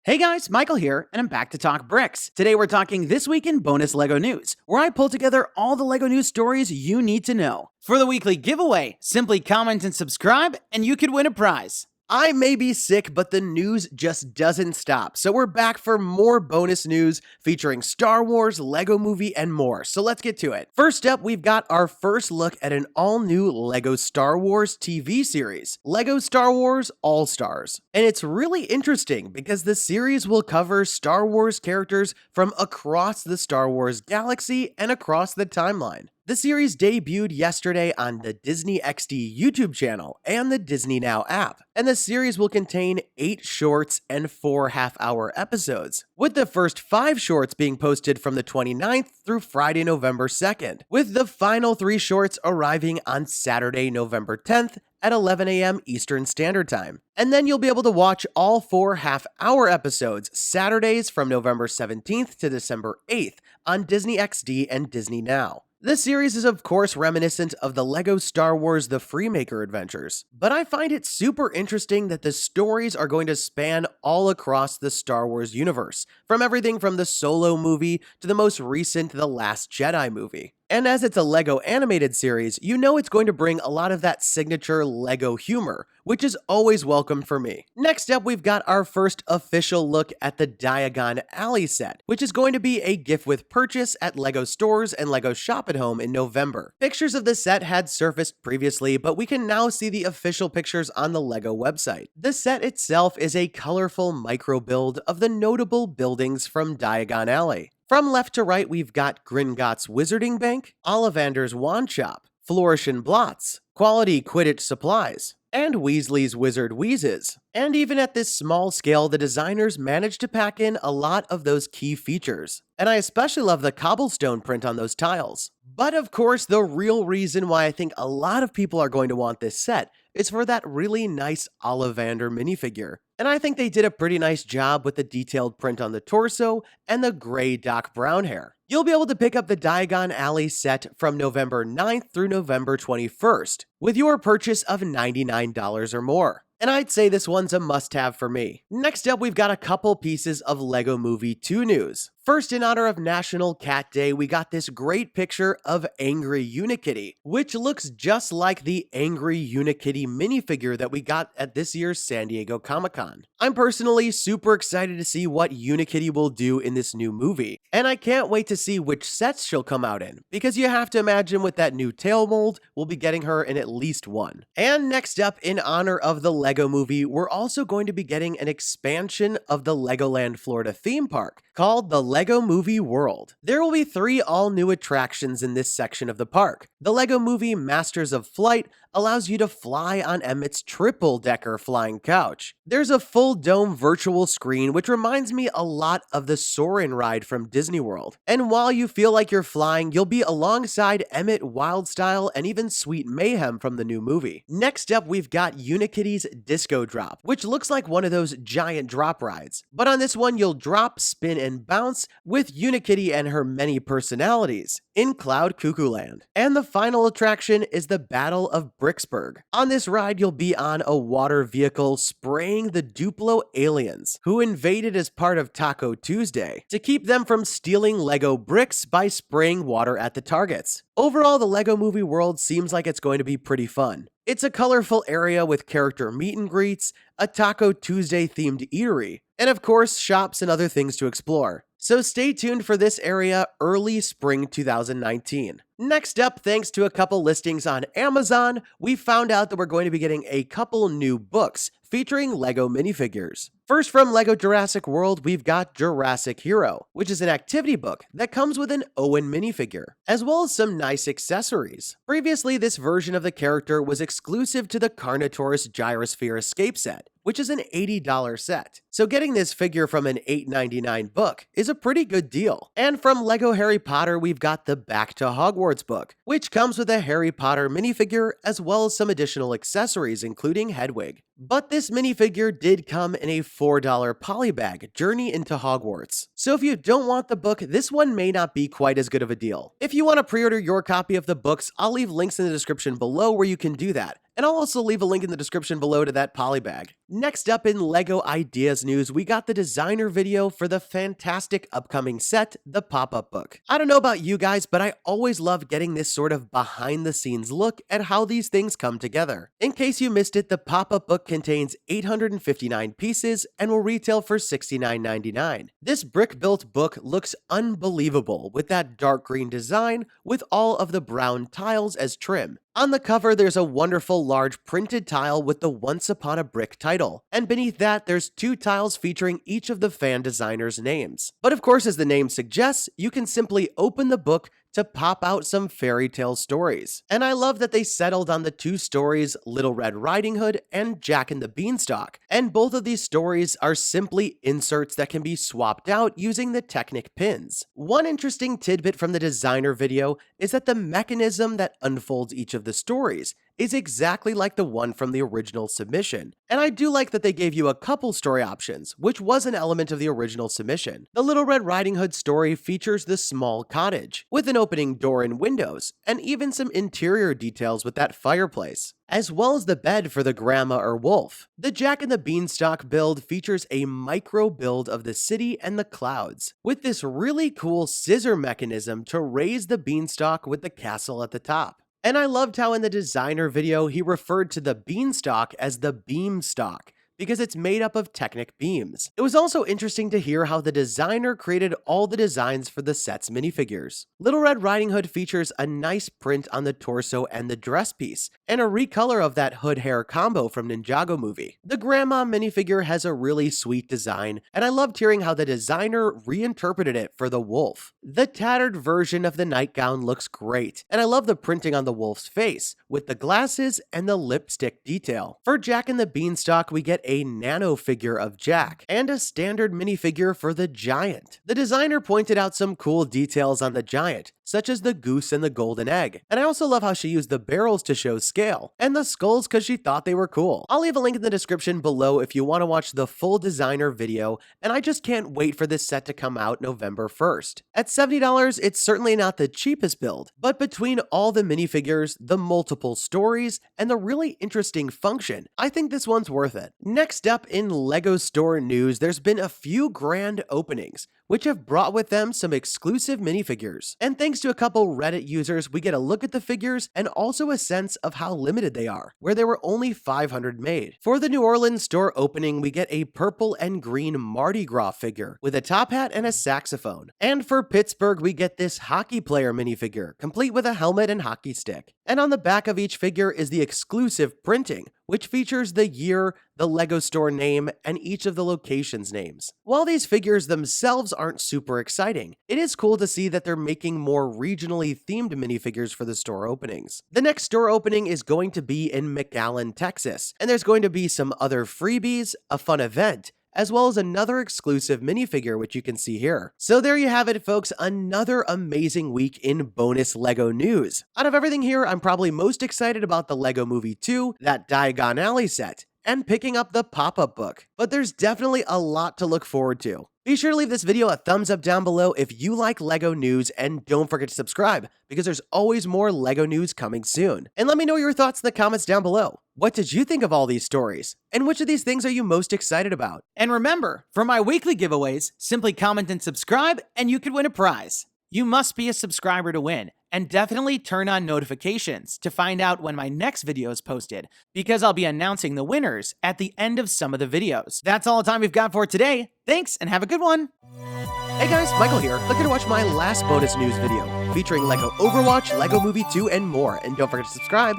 Hey guys, Michael here, and I'm back to talk bricks. Today we're talking This Week in Bonus LEGO News, where I pull together all the LEGO news stories you need to know. For the weekly giveaway, simply comment and subscribe, and you could win a prize. I may be sick, but the news just doesn't stop, so we're back for more bonus news featuring Star Wars, LEGO Movie, and more, so let's get to it. First up, we've got our first look at an all-new LEGO Star Wars TV series, LEGO Star Wars All-Stars. And it's really interesting because the series will cover Star Wars characters from across the Star Wars galaxy and across the timeline. The series debuted yesterday on the Disney XD YouTube channel and the DisneyNOW app, and the series will contain 8 shorts and 4 half-hour episodes, with the first 5 shorts being posted from the 29th through Friday, November 2nd, with the final 3 shorts arriving on Saturday, November 10th at 11 a.m. Eastern Standard Time. And then you'll be able to watch all 4 half-hour episodes Saturdays from November 17th to December 8th on Disney XD and DisneyNOW. This series is of course reminiscent of the LEGO Star Wars The Freemaker adventures, but I find it super interesting that the stories are going to span all across the Star Wars universe, from everything from the Solo movie to the most recent The Last Jedi movie. And as it's a LEGO animated series, you know it's going to bring a lot of that signature LEGO humor, which is always welcome for me. Next up, we've got our first official look at the Diagon Alley Set, which is going to be a gift with purchase at LEGO stores and LEGO Shop at Home in November. Pictures of the set had surfaced previously, but we can now see the official pictures on the LEGO website. The set itself is a colorful micro build of the notable buildings from Diagon Alley. From left to right, we've got Gringotts Wizarding Bank, Ollivander's Wand Shop, Flourish and Blotts, Quality Quidditch Supplies, and Weasley's Wizard Wheezes. And even at this small scale, the designers managed to pack in a lot of those key features. And I especially love the cobblestone print on those tiles. But of course, the real reason why I think a lot of people are going to want this set is for that really nice Ollivander minifigure. And I think they did a pretty nice job with the detailed print on the torso and the gray Doc Brown hair. You'll be able to pick up the Diagon Alley set from November 9th through November 21st with your purchase of $99 or more. And I'd say this one's a must-have for me. Next up, we've got a couple pieces of LEGO Movie 2 news. First, in honor of National Cat Day, we got this great picture of Angry Unikitty, which looks just like the Angry Unikitty minifigure that we got at this year's San Diego Comic-Con. I'm personally super excited to see what Unikitty will do in this new movie, and I can't wait to see which sets she'll come out in, because you have to imagine with that new tail mold, we'll be getting her in at least one. And next up, in honor of the LEGO Movie, we're also going to be getting an expansion of the LEGOland Florida theme park called the LEGO Movie World. There will be 3 all-new attractions in this section of the park. The LEGO Movie Masters of Flight allows you to fly on Emmett's triple-decker flying couch. There's a full dome virtual screen, which reminds me a lot of the Soarin' ride from Disney World. And while you feel like you're flying, you'll be alongside Emmett Wildstyle and even Sweet Mayhem from the new movie. Next up, we've got Unikitty's Disco Drop, which looks like one of those giant drop rides. But on this one, you'll drop, spin, and bounce with Unikitty and her many personalities in Cloud Cuckoo Land. And the final attraction is the Battle of Bricksburg. On this ride, you'll be on a water vehicle spraying the Duplo aliens, who invaded as part of Taco Tuesday, to keep them from stealing LEGO bricks by spraying water at the targets. Overall, the LEGO Movie World seems like it's going to be pretty fun. It's a colorful area with character meet and greets, a Taco Tuesday themed eatery, and of course, shops and other things to explore. So stay tuned for this area early spring 2019. Next up, thanks to a couple listings on Amazon, we found out that we're going to be getting a couple new books featuring LEGO minifigures. First, from LEGO Jurassic World, we've got Jurassic Hero, which is an activity book that comes with an Owen minifigure, as well as some nice accessories. Previously, this version of the character was exclusive to the Carnotaurus Gyrosphere Escape set, which is an $80 set. So getting this figure from an $8.99 book is a pretty good deal. And from LEGO Harry Potter, we've got the Back to Hogwarts book, which comes with a Harry Potter minifigure as well as some additional accessories including Hedwig. But this minifigure did come in a $4 polybag, Journey into Hogwarts. So if you don't want the book, this one may not be quite as good of a deal. If you want to pre-order your copy of the books, I'll leave links in the description below where you can do that. And I'll also leave a link in the description below to that polybag. Next up in LEGO Ideas news, we got the designer video for the fantastic upcoming set, the pop-up book. I don't know about you guys, but I always love getting this sort of behind-the-scenes look at how these things come together. In case you missed it, the pop-up book contains 859 pieces and will retail for $69.99. This brick-built book looks unbelievable with that dark green design with all of the brown tiles as trim. On the cover, there's a wonderful large printed tile with the Once Upon a Brick title, and beneath that, there's 2 tiles featuring each of the fan designers' names. But of course, as the name suggests, you can simply open the book to pop out some fairy tale stories. And I love that they settled on the 2 stories, Little Red Riding Hood and Jack and the Beanstalk. And both of these stories are simply inserts that can be swapped out using the Technic pins. One interesting tidbit from the designer video is that the mechanism that unfolds each of the stories is exactly like the one from the original submission. And I do like that they gave you a couple story options, which was an element of the original submission. The Little Red Riding Hood story features the small cottage, with an opening door and windows, and even some interior details with that fireplace, as well as the bed for the grandma or wolf. The Jack and the Beanstalk build features a micro build of the city and the clouds, with this really cool scissor mechanism to raise the beanstalk with the castle at the top. And I loved how in the designer video he referred to the beanstalk as the beamstalk, because it's made up of Technic beams. It was also interesting to hear how the designer created all the designs for the set's minifigures. Little Red Riding Hood features a nice print on the torso and the dress piece, and a recolor of that hood hair combo from Ninjago movie. The grandma minifigure has a really sweet design, and I loved hearing how the designer reinterpreted it for the wolf. The tattered version of the nightgown looks great, and I love the printing on the wolf's face, with the glasses and the lipstick detail. For Jack and the Beanstalk, we get a nano figure of Jack, and a standard minifigure for the giant. The designer pointed out some cool details on the giant, such as the goose and the golden egg. And I also love how she used the barrels to show scale, and the skulls because she thought they were cool. I'll leave a link in the description below if you want to watch the full designer video, and I just can't wait for this set to come out November 1st. At $70, it's certainly not the cheapest build, but between all the minifigures, the multiple stories, and the really interesting function, I think this one's worth it. Next up in LEGO store news, there's been a few grand openings, which have brought with them some exclusive minifigures. And thanks to a couple Reddit users, we get a look at the figures and also a sense of how limited they are, where there were only 500 made. For the New Orleans store opening, we get a purple and green Mardi Gras figure with a top hat and a saxophone. And for Pittsburgh, we get this hockey player minifigure, complete with a helmet and hockey stick. And on the back of each figure is the exclusive printing, which features the year, the LEGO store name, and each of the locations' names. While these figures themselves aren't super exciting, it is cool to see that they're making more regionally themed minifigures for the store openings. The next store opening is going to be in McAllen, Texas, and there's going to be some other freebies, a fun event, as well as another exclusive minifigure, which you can see here. So there you have it, folks, another amazing week in bonus LEGO news. Out of everything here, I'm probably most excited about the LEGO Movie 2, that Diagon Alley set, and picking up the pop-up book. But there's definitely a lot to look forward to. Be sure to leave this video a thumbs up down below if you like LEGO news, and don't forget to subscribe, because there's always more LEGO news coming soon. And let me know your thoughts in the comments down below. What did you think of all these stories? And which of these things are you most excited about? And remember, for my weekly giveaways, simply comment and subscribe, and you could win a prize. You must be a subscriber to win, and definitely turn on notifications to find out when my next video is posted, because I'll be announcing the winners at the end of some of the videos. That's all the time we've got for today. Thanks, and have a good one. Hey guys, Michael here. Looking to watch my last bonus news video featuring LEGO Overwatch, LEGO Movie 2, and more. And don't forget to subscribe.